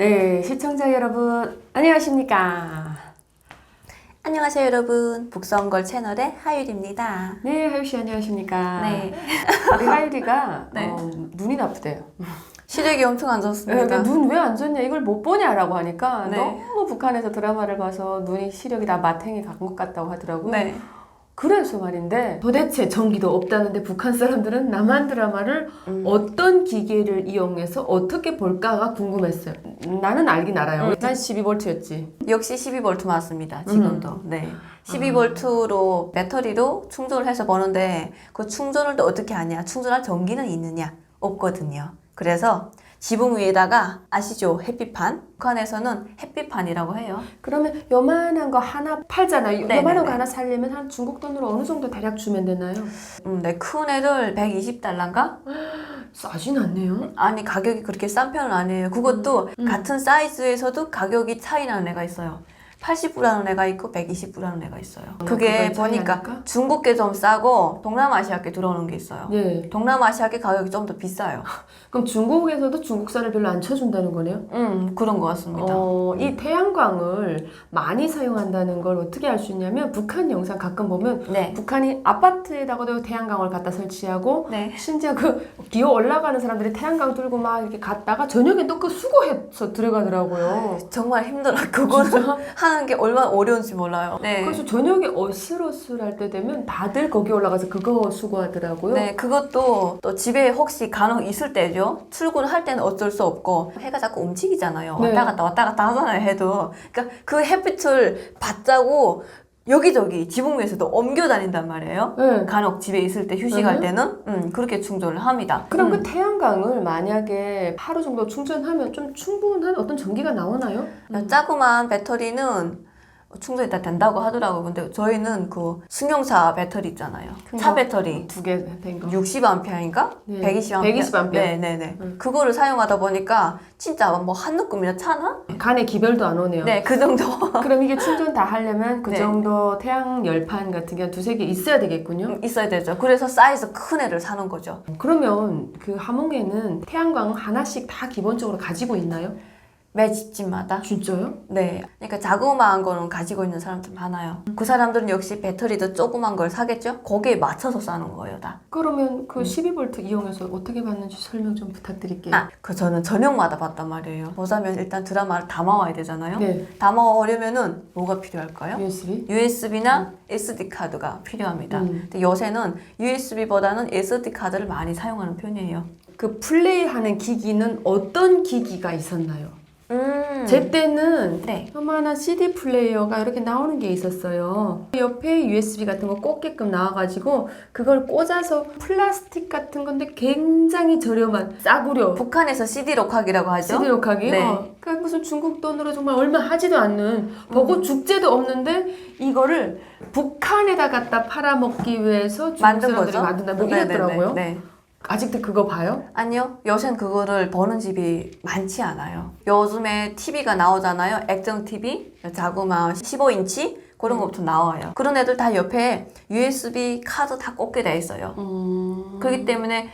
네, 시청자 여러분 안녕하십니까? 안녕하세요 여러분, 북선걸 채널의 하율입니다. 네, 하율 씨 안녕하십니까? 네. 우리 하율이가 네. 눈이 나쁘대요. 시력이 엄청 안 좋습니다. 눈 왜 안 좋냐? 이걸 못 보냐라고 하니까 네. 너무 북한에서 드라마를 봐서 눈이 시력이 다 마탱이 간 것 같다고 하더라고요. 네. 그래서 말인데 도대체 전기도 없다는데 북한 사람들은 남한 드라마를 어떤 기계를 이용해서 어떻게 볼까가 궁금했어요. 나는 알긴 알아요. 난 12V였지. 역시 12V 맞습니다. 지금도. 네. 12V로 배터리로 충전을 해서 보는데 그 충전을 또 어떻게 하냐? 충전할 전기는 있느냐? 없거든요. 그래서 지붕 위에다가 아시죠? 햇빛판. 북한에서는 햇빛판이라고 해요. 그러면 요만한 거 하나 팔잖아요. 네네네. 요만한 거 하나 살려면 한 중국 돈으로 어느 정도 대략 주면 되나요? 네, 큰 애들 120달러인가? 싸진 않네요. 아니, 가격이 그렇게 싼 편은 아니에요. 그것도 같은 사이즈에서도 가격이 차이 나는 애가 있어요. 80불하는 애가 있고 120불하는 애가 있어요. 그게 그걸 차이 보니까 나니까? 중국계 좀 싸고 동남아시아계 들어오는 게 있어요. 네. 동남아시아계 가격이 좀 더 비싸요. 그럼 중국에서도 중국산을 별로 안 쳐준다는 거네요? 그런 것 같습니다. 이 태양광을 많이 사용한다는 걸 어떻게 알 수 있냐면 북한 영상 가끔 보면 네. 북한이 아파트에다가도 태양광을 갖다 설치하고 네. 심지어 그 기어 올라가는 사람들이 태양광 들고 막 이렇게 갔다가 저녁에 또 그 수거해서 들어가더라고요. 정말 힘들어요. 그거를 하는 게 얼마나 어려운지 몰라요. 네. 그래서 저녁에 어슬어슬할 때 되면 다들 거기 올라가서 그거 수거하더라고요. 네, 그것도 또 집에 혹시 간혹 있을 때죠. 출근할 때는 어쩔 수 없고 해가 자꾸 움직이잖아요. 네. 왔다 갔다 하잖아요, 해도. 그러니까 그 햇빛을 받자고 여기저기 지붕 위에서도 옮겨 다닌단 말이에요. 네. 간혹 집에 있을 때 휴식할 때는 그렇게 충전을 합니다. 그럼 그 태양광을 만약에 하루 정도 충전하면 좀 충분한 어떤 전기가 나오나요? 자그마한 배터리는 충전이 다 된다고 하더라고요. 근데 저희는 그 승용차 배터리 있잖아요. 차 배터리. 두 개 된 거. 60A인가? 네. 120A. 120A. 네네네. 그거를 사용하다 보니까 진짜 뭐 한 느낌이나 차나? 간에 기별도 안 오네요. 네, 그 정도. 그럼 이게 충전 다 하려면 그 네. 정도 태양 열판 같은 게 한 두세 개 있어야 되겠군요. 있어야 되죠. 그래서 사이즈 큰 애를 사는 거죠. 그러면 그 하몽에는 태양광 하나씩 다 기본적으로 가지고 있나요? 매 집집마다. 진짜요? 네. 그러니까 자그마한 거는 가지고 있는 사람들 많아요. 그 사람들은 역시 배터리도 조그만 걸 사겠죠? 거기에 맞춰서 싸는 거예요, 다. 그러면 그 12V 이용해서 어떻게 받는지 설명 좀 부탁드릴게요. 그 저는 저녁마다 봤단 말이에요. 보자면 일단 드라마를 담아와야 되잖아요. 네. 담아오려면은 뭐가 필요할까요? USB? USB나 SD 카드가 필요합니다. 근데 요새는 USB보다는 SD 카드를 많이 사용하는 편이에요. 그 플레이하는 기기는 어떤 기기가 있었나요? 제 때는 네. 요만한 CD 플레이어가 이렇게 나오는 게 있었어요. 옆에 USB 같은 거 꽂게끔 나와가지고 그걸 꽂아서 플라스틱 같은 건데 굉장히 저렴한 싸구려 북한에서 CD 록하기라고 하죠. CD 녹하기. 네. 그러니까 무슨 중국 돈으로 정말 얼마 하지도 않는 보고 죽제도 없는데 이거를 북한에다 갖다 팔아먹기 위해서 중국 만든 사람들이 거죠. 만든다 뭐 네네네. 이랬더라고요. 네. 아직도 그거 봐요? 아니요. 요새는 그거를 버는 집이 많지 않아요. 요즘에 TV가 나오잖아요. 액정 TV, 자그마한 15인치 그런 것부터 나와요. 그런 애들 다 옆에 USB 카드 다 꽂게 돼 있어요. 그렇기 때문에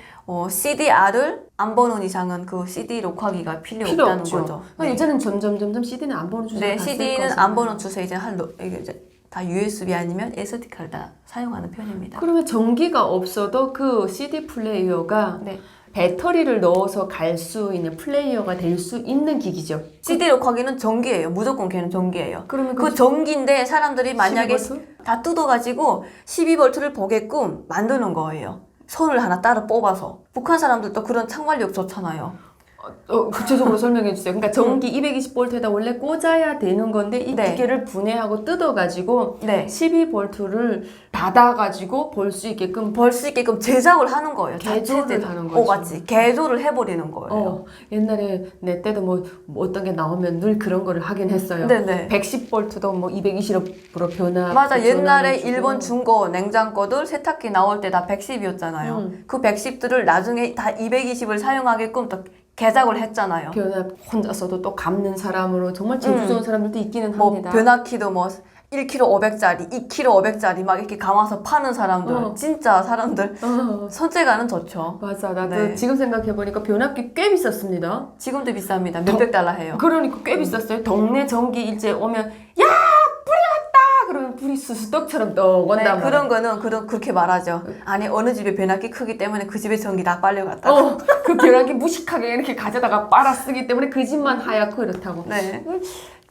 CDR을 안 보는 이상은 그 CD 녹화기가 필요 없다는 없죠. 거죠. 네. 이제는 점점 CD는 안 보는 주제가 네, CD는 안 보는 추세 이제 이게 이제 다 USB 아니면 SD 카드 다 사용하는 편입니다. 그러면 전기가 없어도 그 CD 플레이어가 네. 배터리를 넣어서 갈 수 있는 플레이어가 될 수 있는 기기죠. CD 녹화기는 전기예요. 무조건 걔는 전기예요. 그러면 그 전기인데 사람들이 만약에 12V? 다 뜯어가지고 12V를 보게끔 만드는 거예요. 선을 하나 따로 뽑아서. 북한 사람들도 그런 창발력 좋잖아요. 구체적으로 설명해 주세요. 그러니까 전기 220V에다 원래 꽂아야 되는 건데 이 네. 기계를 분해하고 뜯어가지고 네. 12V를 닫아가지고 볼 수 있게끔 벌 수 있게끔 제작을 하는 거예요. 개조를 자체적으로. 하는 거죠. 맞지. 개조를 해버리는 거예요. 옛날에 내 때도 뭐 어떤 게 나오면 늘 그런 거를 하긴 했어요. 네네. 110V도 뭐 220으로 변화. 맞아. 옛날에 전환해주고. 일본 중고 냉장고들 세탁기 나올 때 다 110이었잖아요. 그 110들을 나중에 다 220을 사용하게끔 또 개작을 했잖아요. 변화 혼자서도 또 감는 사람으로 정말 재주 좋은 사람들도 있기는 뭐 합니다. 변압키도 뭐 1kg 500짜리, 2kg 500짜리 막 이렇게 감아서 파는 사람들, 진짜 사람들 손재가는 좋죠. 맞아. 나도 네. 지금 생각해보니까 변압기 꽤 비쌌습니다. 지금도 비쌉니다. 몇백 달러 해요. 그러니까 꽤 비쌌어요. 동네 전기 일제 오면 야 불이 왔다 그러면 불이 수수떡처럼 떡 네, 온단 말이야. 그런 거는 그렇게 말하죠. 아니 어느 집에 변압기 크기 때문에 그 집에 전기 다 빨려갔다. 그 변압기 무식하게 이렇게 가져다가 빨아 쓰기 때문에 그 집만 하얗고 이렇다고. 네.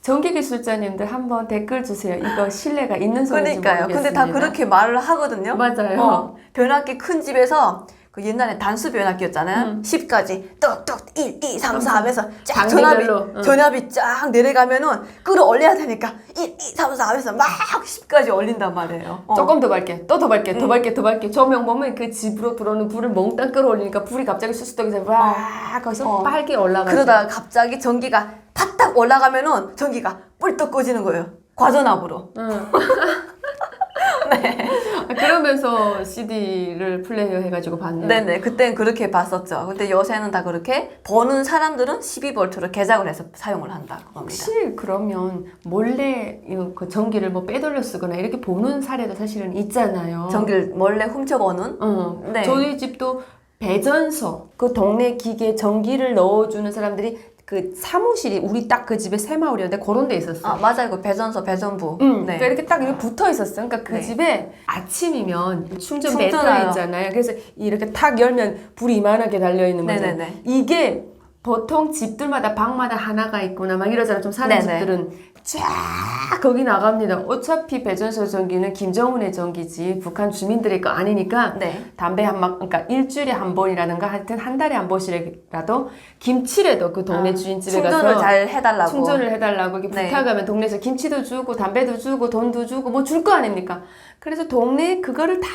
전기 기술자님들 한번 댓글 주세요. 이거 신뢰가 있는 소리인지 그러니까요. 근데 모르겠습니다. 다 그렇게 말을 하거든요. 맞아요. 변압기 큰 집에서 그 옛날에 단수 변압기였잖아요. 10까지 뚝뚝 1, 2, 3, 4 하면서 쫙 단계별로. 전압이 쫙 내려가면은 끌어올려야 되니까 1, 2, 3, 4 하면서 막 10까지 올린단 말이에요. 조금 더 밝게, 또 더 밝게, 더 밝게, 더 밝게. 조명 보면 그 집으로 들어오는 불을 몽땅 끌어올리니까 불이 갑자기 수수떡에서 와 거기서 빨게 올라가죠. 그러다가 갑자기 전기가 파딱 올라가면은 전기가 뿔떡 꺼지는 거예요. 과전압으로. 네. 그러면서 CD를 플레이어 해가지고 봤는데. 네네. 그땐 그렇게 봤었죠. 근데 요새는 다 그렇게 버는 사람들은 12V로 개작을 해서 사용을 한다. 그겁니다. 혹시 그러면 몰래 그 전기를 뭐 빼돌려 쓰거나 이렇게 보는 사례도 사실은 있잖아요. 전기를 몰래 훔쳐보는? 네. 저희 집도 배전소, 그 동네 기계 전기를 넣어주는 사람들이 그 사무실이 우리 딱 그 집에 새마을이었는데 그런 데 있었어. 아, 맞아요. 그 배전소, 배전부. 네. 그러니까 이렇게 딱 이렇게 붙어 있었어. 그러니까 그 네. 집에 아침이면 충전 충전하러. 배터리 있잖아요. 그래서 이렇게 탁 열면 불이 이만하게 달려 있는 거죠. 네네네. 이게 보통 집들마다 방마다 하나가 있구나 막 이러잖아. 좀 사는 네네. 집들은 쫙 거기 나갑니다. 어차피 배전소 전기는 김정은의 전기지 북한 주민들의 거 아니니까 네. 담배 한 막 그러니까 일주일에 한 번이라든가 하여튼 한 달에 한 번씩이라도 김치라도 그 동네 주인 집에 충전을 가서 잘 해달라고. 충전을 해달라고 이렇게 네. 부탁하면 동네에서 김치도 주고 담배도 주고 돈도 주고 뭐 줄 거 아닙니까? 그래서 동네에 그거를 다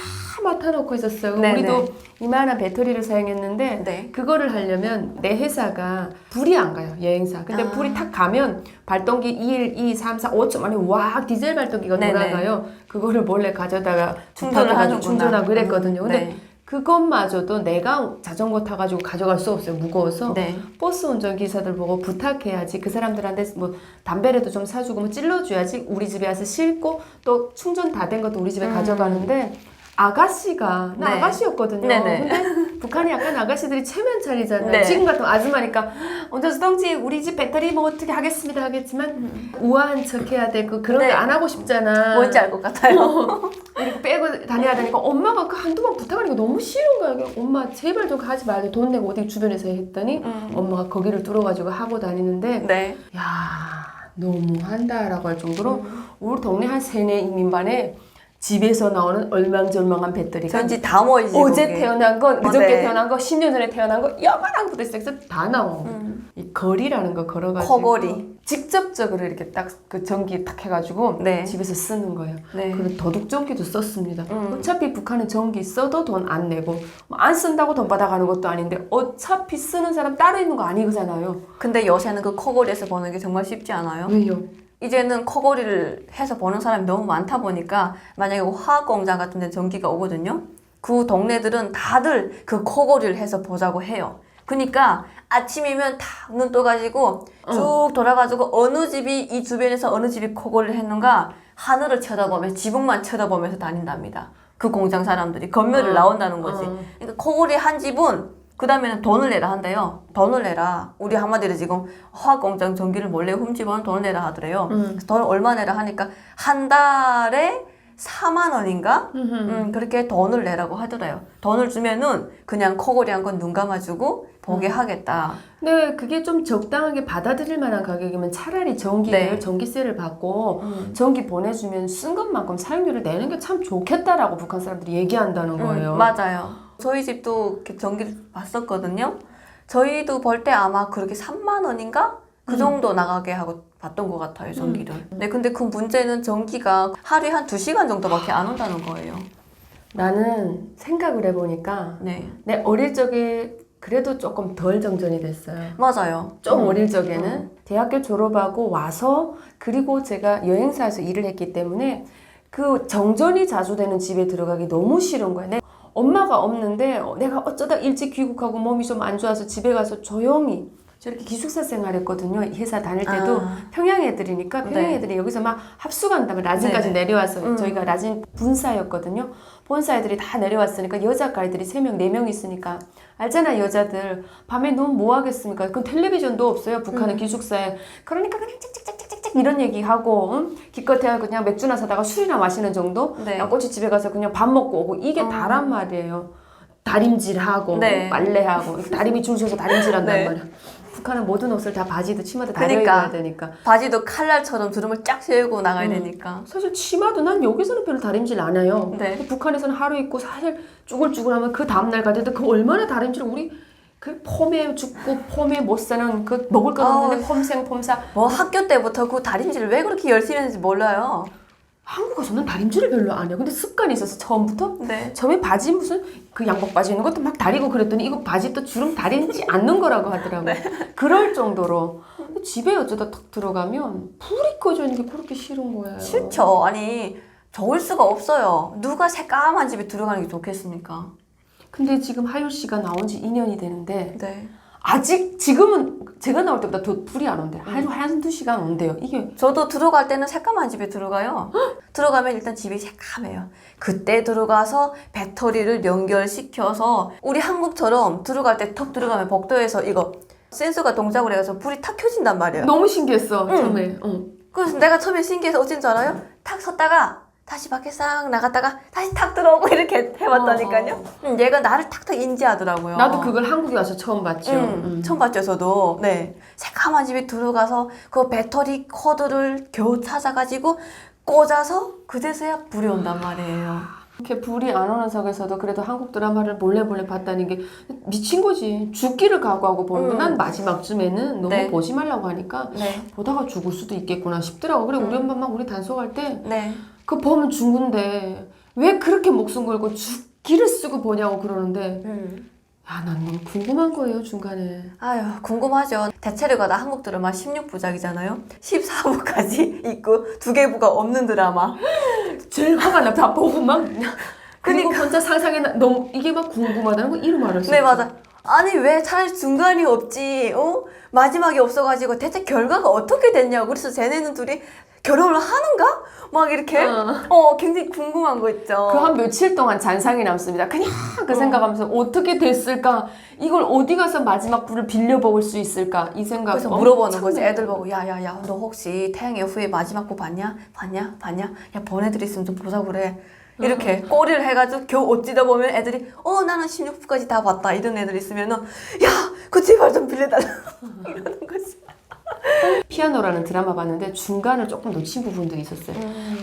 맡아놓고 있었어요. 네네. 우리도 이만한 배터리를 사용했는데 네. 그거를 하려면 내 회사가 불이 안 가요. 여행사. 근데 아. 불이 탁 가면 발동기 1, 2, 3, 4, 5초 만에 와 디젤 발동기가 네네. 돌아가요. 그거를 몰래 가져다가 충전을 부탁해가지고 하는구나. 충전하고 이랬거든요. 근데 네. 그것마저도 내가 자전거 타가지고 가져갈 수 없어요. 무거워서. 네. 버스 운전기사들 보고 부탁해야지. 그 사람들한테 뭐 담배라도 좀 사주고 뭐 찔러줘야지. 우리 집에 와서 싣고 또 충전 다 된 것도 우리 집에 가져가는데 아가씨가 나 네. 아가씨였거든요. 네네. 근데 북한이 약간 아가씨들이 체면 차리잖아요. 네. 지금 같은 아줌마니까 운전수 동지 우리 집 배터리 뭐 어떻게 하겠습니다 하겠지만 우아한 척 해야 되고 그런 네. 거 안 하고 싶잖아. 뭔지 알 것 같아요. 이렇게 빼고 다녀야 되니까 엄마가 그 한두 번 부탁하니까 너무 싫은 거야. 그냥 엄마 제발 좀 가지 말고 돈 내고 어디 주변에서 해 했더니 엄마가 거기를 뚫어가지고 하고 다니는데 네. 야 너무한다라고 할 정도로 우리 동네 한 3-4인민 반에 집에서 나오는 얼망절망한 배터리가 전지 다 모이지. 어제 거기. 태어난 거, 그저께 네. 태어난 거, 10년 전에 태어난 거 요만한 것부터 시작해서 다 나와. 이 거리라는 거 걸어가지고 커거리. 직접적으로 이렇게 딱 그 전기 딱 해가지고 네. 집에서 쓰는 거예요. 네. 그리고 도둑 전기도 썼습니다. 어차피 북한은 전기 써도 돈 안 내고 뭐안 쓴다고 돈 받아가는 것도 아닌데 어차피 쓰는 사람 따로 있는 거 아니잖아요. 근데 요새는 그 커거리에서 버는 게 정말 쉽지 않아요. 왜요? 이제는 커거리를 해서 버는 사람이 너무 많다 보니까 만약에 화학 공장 같은 데 전기가 오거든요. 그 동네들은 다들 그 커거리를 해서 보자고 해요. 그러니까 아침이면 다 눈 떠가지고 쭉 돌아가지고 어느 집이 이 주변에서 어느 집이 커거리를 했는가 하늘을 쳐다보면서 지붕만 쳐다보면서 다닌답니다. 그 공장 사람들이 건멸을 나온다는 거지. 그러니까 커거리 한 집은 그 다음에는 돈을 내라 한대요. 돈을 내라. 우리 한마디로 지금 화학공장 전기를 몰래 훔치면 돈을 내라 하더래요. 그래서 돈을 얼마 내라 하니까 한 달에 4만 원인가? 그렇게 돈을 내라고 하더래요. 돈을 주면은 그냥 코골이 한 건 눈 감아주고 보게 하겠다. 근데 그게 좀 적당하게 받아들일 만한 가격이면 차라리 전기를 네. 전기세를 받고 전기 보내주면 쓴 것만큼 사용료를 내는 게 참 좋겠다라고 북한 사람들이 얘기한다는 거예요. 맞아요. 저희 집도 이렇게 전기를 봤었거든요. 저희도 벌 때 아마 그렇게 3만 원인가? 그 정도 나가게 하고 봤던 것 같아요, 전기를. 네, 근데 그 문제는 전기가 하루에 한 2시간 정도밖에 안 온다는 거예요. 나는 생각을 해보니까 네. 내 어릴 적에 그래도 조금 덜 정전이 됐어요. 맞아요. 좀 어릴 적에는 대학교 졸업하고 와서 그리고 제가 여행사에서 일을 했기 때문에 그 정전이 자주 되는 집에 들어가기 너무 싫은 거예요. 엄마가 없는데 내가 어쩌다 일찍 귀국하고 몸이 좀 안 좋아서 집에 가서 조용히 저렇게 기숙사 생활했거든요. 회사 다닐 때도 평양 애들이니까 평양 네. 애들이 여기서 막 합숙한다면 라진까지 내려와서 저희가 라진 분사였거든요. 본사 애들이 다 내려왔으니까 여자 과애들이 3명, 4명 있으니까 알잖아 여자들 밤에 너무 뭐 하겠습니까? 그럼 텔레비전도 없어요. 북한은 기숙사에. 그러니까 그냥 짹짹짹짹짹 이런 얘기하고 기껏해야 그냥 맥주나 사다가 술이나 마시는 정도? 네. 양꼬치 집에 가서 그냥 밥 먹고 오고 이게 다란 말이에요. 다림질하고 네. 빨래하고 다림이 줄 서서 다림질한단 네. 말이야. 북한은 모든 옷을 다 바지도 치마도 다 그러니까. 입어야 되니까. 바지도 칼날처럼 주름을 쫙 세우고 나가야 되니까. 사실 치마도 난 여기서는 별로 다림질 안 해요. 네. 근데 북한에서는 하루 입고 사실 쭈글쭈글하면 그 다음날 갈 때도 그 얼마나 다림질 우리 그 폼에 죽고 폼에 못 사는 그 먹을 거 없는데 폼생 폼사. 뭐 학교 때부터 그 다림질을 왜 그렇게 열심히 했는지 몰라요. 한국에서는 다림질을 별로 안 해요. 근데 습관이 있어서 처음부터 네. 처음에 바지 무슨 그 양복 바지 있는 것도 막 다리고 그랬더니 이거 바지 또 주름 다리지 않는 거라고 하더라고요. 그럴 정도로. 근데 집에 어쩌다 탁 들어가면 불이 꺼져 있는 게 그렇게 싫은 거예요. 싫죠. 아니 좋을 수가 없어요. 누가 새까만 집에 들어가는 게 좋겠습니까? 근데 지금 하율 씨가 나온 지 2년이 되는데 네. 아직 지금은 제가 나올 때보다 더 불이 안 온대요. 한두 시간 온대요. 이게 저도 들어갈 때는 새까만 집에 들어가요. 들어가면 일단 집이 새까매요. 그때 들어가서 배터리를 연결시켜서 우리 한국처럼 들어갈 때 턱 들어가면 복도에서 이거 센서가 동작을 해서 불이 탁 켜진단 말이에요. 너무 신기했어. 처음에. 그래서 내가 처음에 신기해서 어쩐 줄 알아요? 탁 섰다가 다시 밖에 싹 나갔다가 다시 탁 들어오고 이렇게 해봤다니까요. 얘가 나를 탁탁 인지하더라고요. 나도 그걸 한국에 와서 처음 봤죠. 처음 봤죠, 저도. 네. 새까만 집에 들어가서 그 배터리 코드를 겨우 찾아가지고 꽂아서 그제서야 불이 온단 말이에요. 이렇게 불이 안 오는 속에서도 그래도 한국 드라마를 몰래 봤다는 게 미친 거지. 죽기를 각오하고 보는 난 마지막쯤에는 너무 네. 보지 말라고 하니까 네. 보다가 죽을 수도 있겠구나 싶더라고. 그래 우리 엄마 막 우리 단속할 때 네. 그 보면 죽은데 왜 그렇게 목숨 걸고 죽기를 쓰고 보냐고 그러는데 야, 난 너무 궁금한 거예요 중간에. 아유, 궁금하죠. 대체로가 한국 드라마 16부작이잖아요. 14부까지 있고 2개 부가 없는 드라마. 제일 화가 나. 다 보고 막 그리고 혼자 상상해 너무 이게 막 궁금하다는 거 이름 알았어. 네, 맞아. 아니 왜 차라리 중간이 없지? 마지막이 없어가지고 대체 결과가 어떻게 됐냐고. 그래서 쟤네는 둘이 결혼을 하는가? 막 이렇게 굉장히 궁금한 거 있죠. 그 한 며칠 동안 잔상이 남습니다. 그냥 그 생각하면서 어떻게 됐을까? 이걸 어디 가서 마지막 불을 빌려먹을 수 있을까? 이 생각. 그래서 물어보는 거지. 애들 보고 야야야 너 혹시 태양의 후예 마지막 부 봤냐? 야 보내드리 있으면 좀 보자 그래. 이렇게 꼬리를 해가지고 겨우 어찌다 보면 애들이 나는 16부까지 다 봤다 이런 애들 있으면은 야 그 제발 좀 빌려달라 이러는 거지. 피아노라는 드라마 봤는데 중간을 조금 놓친 부분도 있었어요.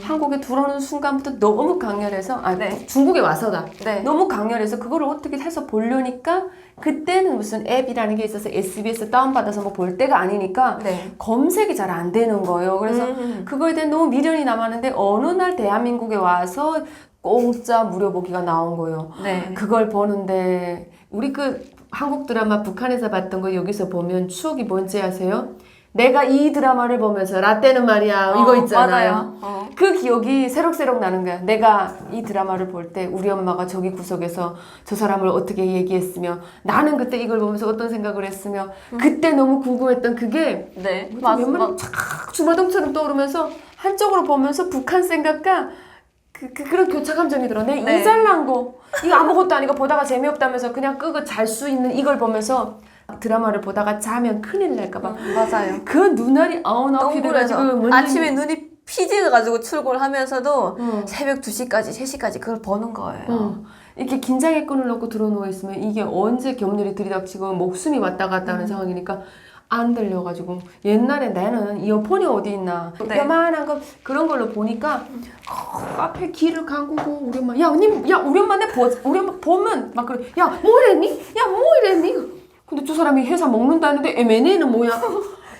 한국에 들어오는 순간부터 너무 강렬해서 네. 중국에 와서다. 네. 너무 강렬해서 그걸 어떻게 해서 보려니까 그때는 무슨 앱이라는 게 있어서 SBS 다운받아서 뭐 볼 때가 아니니까 네. 검색이 잘 안 되는 거예요. 그래서 그거에 대한 너무 미련이 남았는데 어느 날 대한민국에 와서 공짜 무료 보기가 나온 거예요. 네. 그걸 보는데 우리 그 한국 드라마 북한에서 봤던 거 여기서 보면 추억이 뭔지 아세요? 내가 이 드라마를 보면서 라떼는 말이야 이거 있잖아요. 맞아요. 그 기억이 새록새록 나는 거야. 내가 이 드라마를 볼 때 우리 엄마가 저기 구석에서 저 사람을 어떻게 얘기했으며 나는 그때 이걸 보면서 어떤 생각을 했으며 그때 너무 궁금했던 그게 네. 웬만하면 촥 주마등처럼 떠오르면서 한쪽으로 보면서 북한 생각과 그런 교차 감정이 들어. 내 네. 이 잘난 거 이거 아무것도 아니고 보다가 재미없다면서 그냥 끄고 잘 수 있는 이걸 보면서 드라마를 보다가 자면 큰일 날까봐 맞아요. 그 눈알이 아웃아웃이 돼가지고 동굴에서 아침에 눈이 피지가지고 출근하면서도 새벽 2시까지 3시까지 그걸 보는 거예요. 이렇게 긴장의 끈을 놓고 들어누워 있으면 이게 언제 격렬히 들이닥치고 목숨이 왔다 갔다 하는 상황이니까 안 들려가지고 옛날에 나는 이어폰이 어디 있나 네. 요만한 거 그런 걸로 보니까 앞에 귀를 감고고 우리 엄마 야 우리 엄마 우리 엄마 보면 막 그래 야 뭐랬니? 야 뭐 이랬니? 근데 저 사람이 회사 먹는다는데 M&A는 뭐야?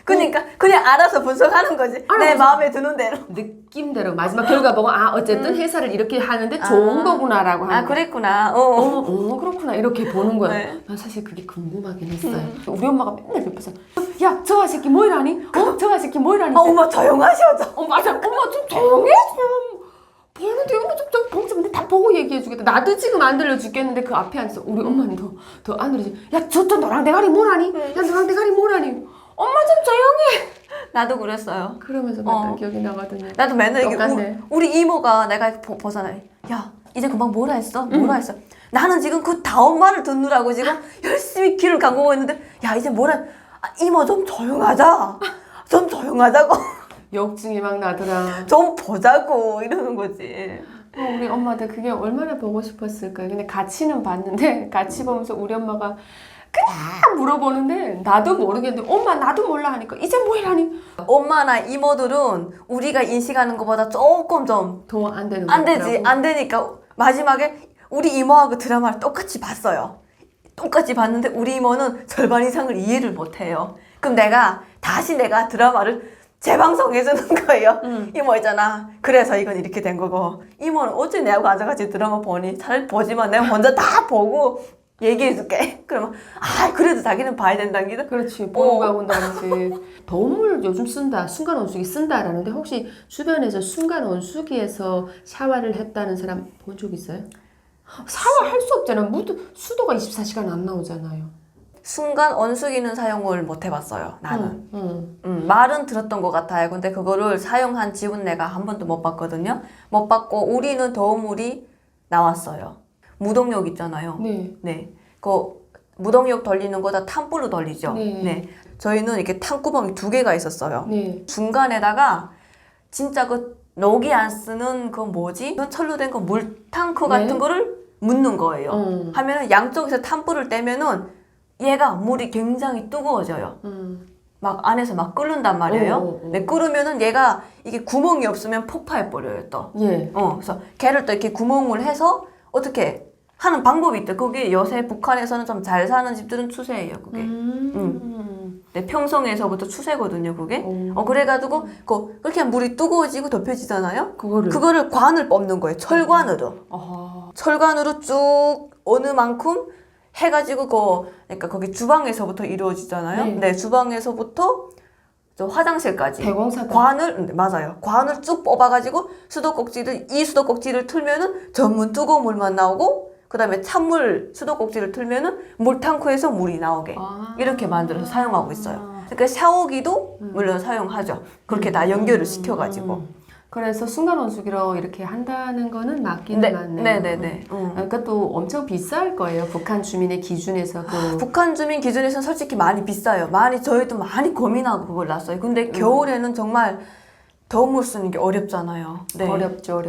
그러니까 그냥 알아서 분석하는 거지. 내 마음에 드는 대로. 느낌대로 마지막 결과 보고 어쨌든 회사를 이렇게 하는데 좋은 거구나라고 하는 거야. 그랬구나. 그렇구나 이렇게 보는 거야. 네. 난 사실 그게 궁금하긴 했어요. 우리 엄마가 맨날 옆에서 야 저 아새끼 뭐 이라니? 저 아새끼 뭐 이라니? 엄마 조용하셔. 맞아. 엄마 좀 조용해 좀. 보는데 엄마 좀 봉지인데 다 보고 얘기해주겠다. 나도 지금 안 들려 죽겠는데 그 앞에 앉아서 우리 엄마는 더 안 들리지. 야, 저 노랑 대가리 뭐라니? 야, 노랑 대가리 뭐라니? 엄마 좀 조용히. 나도 그랬어요. 그러면서 맨날 기억이 나거든요. 나도 맨날 이게 똑같네. 우리 이모가 내가 벗어나. 야, 이제 금방 뭐라 했어? 뭐라 했어? 나는 지금 그 다음 말을 듣느라고 지금 열심히 귀를 감고 있는데, 야, 이제 뭐라? 아, 이모 좀 조용하자. 좀 조용하자고. 욕증이 막 나더라. 좀 보자고 이러는 거지. 우리 엄마한테 그게 얼마나 보고 싶었을까요? 근데 같이는 봤는데 같이 보면서 우리 엄마가 그냥 물어보는데 나도 모르겠는데 엄마 나도 몰라 하니까 이제 뭐 이라니? 엄마나 이모들은 우리가 인식하는 것보다 조금 좀 더 안 되는 안 거더라고. 되지. 안 되니까 마지막에 우리 이모하고 드라마를 똑같이 봤어요. 똑같이 봤는데 우리 이모는 절반 이상을 이해를 못해요. 그럼 다시 내가 드라마를 재방송해주는 거예요. 이모 있잖아. 그래서 이건 이렇게 된 거고. 이모는 어째 내하고 앉아가지고 드라마 보니? 차라리 보지만 내가 먼저 다 보고 얘기해줄게. 그러면 그래도 자기는 봐야 된다는 게. 그렇지. 보고 가고 온다든지. 도움을 요즘 쓴다. 순간 온수기 쓴다라는데 혹시 주변에서 순간 온수기에서 샤워를 했다는 사람 본 적 있어요? 샤워할 수 없잖아. 수도가 24시간 안 나오잖아요. 순간 온수기는 사용을 못 해봤어요. 나는. 응. 말은 들었던 것 같아요. 근데 그거를 사용한 집은 내가 한 번도 못 봤거든요. 못 봤고 우리는 더우물이 나왔어요. 무동력 있잖아요. 네. 네. 그 무동력 돌리는 거 다 탄불로 돌리죠. 네. 저희는 이렇게 탄구멍이 2개가 있었어요. 네. 중간에다가 진짜 그 녹이 안 쓰는 그 뭐지? 철로 된 거 물탱크 같은 네. 거를 묻는 거예요. 하면은 양쪽에서 탄불을 떼면은 얘가 물이 굉장히 뜨거워져요. 막 안에서 막 끓는단 말이에요. 네, 끓으면은 얘가 이게 구멍이 없으면 폭파해 버려요 또. 예. 그래서 걔를 또 이렇게 구멍을 해서 어떻게 하는 방법이 있대. 그게 요새 북한에서는 좀 잘 사는 집들은 추세예요, 그게. 네, 평성에서부터 추세거든요, 그게. 그래가지고 그렇게 물이 뜨거워지고 덮여지잖아요. 그거를 관을 뽑는 거예요, 철관으로. 철관으로 쭉 어느 만큼 해가지고 그러니까 거기 주방에서부터 이루어지잖아요. 네, 주방에서부터 저 화장실까지 대공사다. 관을 맞아요. 관을 쭉 뽑아가지고 이 수도꼭지를 틀면은 전문 뜨거운 물만 나오고 그다음에 찬물 수도꼭지를 틀면은 물탱크에서 물이 나오게 이렇게 만들어서 사용하고 있어요. 그러니까 샤워기도 물론 사용하죠. 그렇게 다 연결을 시켜가지고. 그래서 순간 온수기로 이렇게 한다는 거는 맞기는 맞네요. 네네네. 그것도 엄청 비쌀 거예요. 북한 주민의 기준에서. 북한 주민 기준에서는 솔직히 많이 비싸요. 저희도 많이 고민하고 그걸 놨어요. 근데 겨울에는 정말 더운 쓰는 게 어렵잖아요. 네. 어렵죠.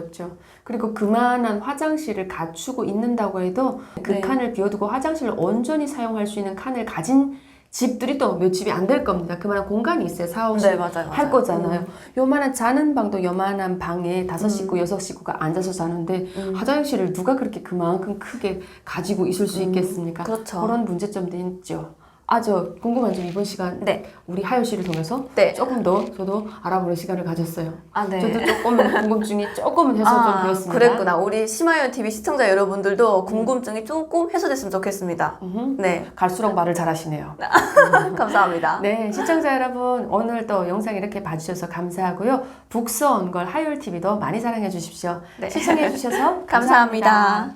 그리고 그만한 화장실을 갖추고 있는다고 해도 그 칸을 비워두고 화장실을 온전히 사용할 수 있는 칸을 가진 집들이 또 몇 집이 안 될 겁니다. 그만한 공간이 있어요. 4, 5씩 맞아요. 할 거잖아요. 요만한 자는 방도 요만한 방에 5식구, 6식구가 앉아서 자는데 화장실을 누가 그렇게 그만큼 크게 가지고 있을 수 있겠습니까? 그렇죠. 그런 문제점도 있죠. 저 궁금한 점 이번 시간 우리 하연 씨를 통해서 조금 더 저도 알아보는 시간을 가졌어요. 네. 저도 조금은 궁금증이 조금은 해소 좀 되었습니다. 그랬구나. 우리 심하연 TV 시청자 여러분들도 궁금증이 조금 해소됐으면 좋겠습니다. 네. 갈수록 말을 잘하시네요. 감사합니다. 네, 시청자 여러분 오늘 또 영상 이렇게 봐주셔서 감사하고요. 북서온 걸 하율 TV도 많이 사랑해 주십시오. 시청해 주셔서 감사합니다.